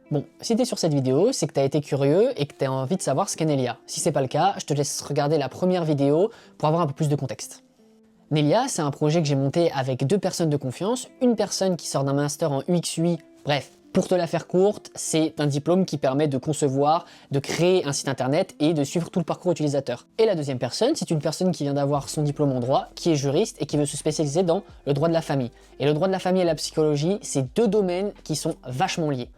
Bon, si t'es sur cette vidéo, c'est que t'as été curieux et que t'as envie de savoir ce qu'est Nelia. Si c'est pas le cas, je te laisse regarder la première vidéo pour avoir un peu plus de contexte. Nelia, c'est un projet que j'ai monté avec deux personnes de confiance, une personne qui sort d'un master en UX/UI, bref. Pour te la faire courte, c'est un diplôme qui permet de concevoir, de créer un site internet et de suivre tout le parcours utilisateur. Et la deuxième personne, c'est une personne qui vient d'avoir son diplôme en droit, qui est juriste et qui veut se spécialiser dans le droit de la famille. Et le droit de la famille et la psychologie, c'est deux domaines qui sont vachement liés.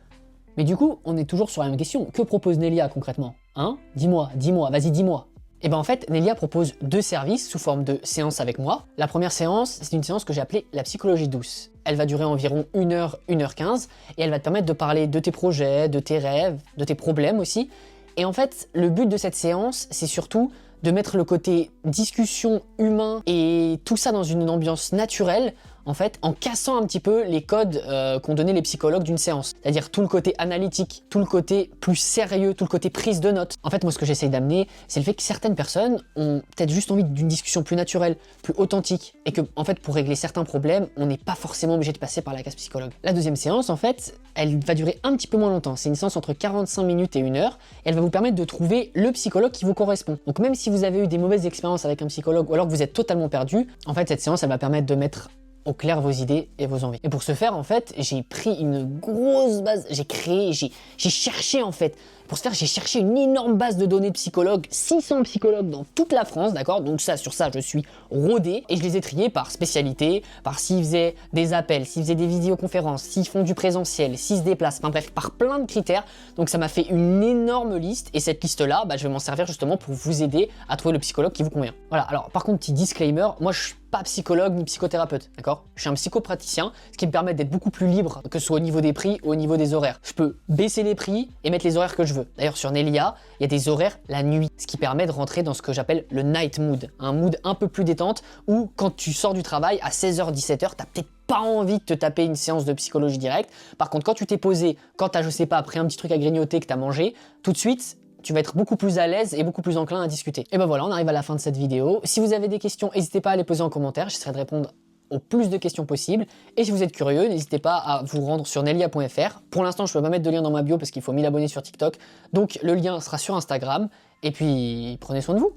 Mais du coup, on est toujours sur la même question. Que propose Nelia concrètement? Hein? Dis-moi, vas-y dis-moi. Et ben en fait, Nelia propose deux services sous forme de séances avec moi. La première séance, c'est une séance que j'ai appelée la psychologie douce. Elle va durer environ 1h, 1h15 et elle va te permettre de parler de tes projets, de tes rêves, de tes problèmes aussi. Et en fait, le but de cette séance, c'est surtout de mettre le côté discussion humain et tout ça dans une ambiance naturelle, en fait, en cassant un petit peu les codes qu'ont donné les psychologues d'une séance. C'est-à-dire tout le côté analytique, tout le côté plus sérieux, tout le côté prise de notes. En fait, moi, ce que j'essaye d'amener, c'est le fait que certaines personnes ont peut-être juste envie d'une discussion plus naturelle, plus authentique, et que, en fait, pour régler certains problèmes, on n'est pas forcément obligé de passer par la case psychologue. La deuxième séance, en fait, elle va durer un petit peu moins longtemps. C'est une séance entre 45 minutes et 1 heure, et elle va vous permettre de trouver le psychologue qui vous correspond. Donc même si vous avez eu des mauvaises expériences avec un psychologue, ou alors que vous êtes totalement perdu, en fait, cette séance, elle va permettre de mettre au clair vos idées et vos envies. Et pour ce faire, en fait, j'ai pris une grosse base, j'ai cherché en fait. Pour ce faire, j'ai cherché une énorme base de données de psychologues, 600 psychologues dans toute la France, d'accord? Donc sur ça, je suis rodé et je les ai triés par spécialité, par s'ils faisaient des appels, s'ils faisaient des vidéoconférences, s'ils font du présentiel, s'ils se déplacent, enfin bref, par plein de critères. Donc ça m'a fait une énorme liste et cette liste-là, je vais m'en servir justement pour vous aider à trouver le psychologue qui vous convient. Voilà, alors par contre, petit disclaimer, moi je suis pas psychologue ni psychothérapeute, d'accord? Je suis un psychopraticien, ce qui me permet d'être beaucoup plus libre, que ce soit au niveau des prix ou au niveau des horaires. Je peux baisser les prix et mettre les horaires que je veux. D'ailleurs, sur Nelia, il y a des horaires la nuit, ce qui permet de rentrer dans ce que j'appelle le night mood, un mood un peu plus détente où quand tu sors du travail à 16h, 17h, t'as peut-être pas envie de te taper une séance de psychologie directe. Par contre, quand tu t'es posé, quand t'as, je sais pas, après un petit truc à grignoter que t'as mangé, tout de suite, tu vas être beaucoup plus à l'aise et beaucoup plus enclin à discuter. Et ben voilà, on arrive à la fin de cette vidéo. Si vous avez des questions, n'hésitez pas à les poser en commentaire, j'essaierai de répondre au plus de questions possibles. Et si vous êtes curieux, n'hésitez pas à vous rendre sur nelia.fr. Pour l'instant, je peux pas mettre de lien dans ma bio parce qu'il faut 1000 abonnés sur TikTok. Donc le lien sera sur Instagram. Et puis, prenez soin de vous.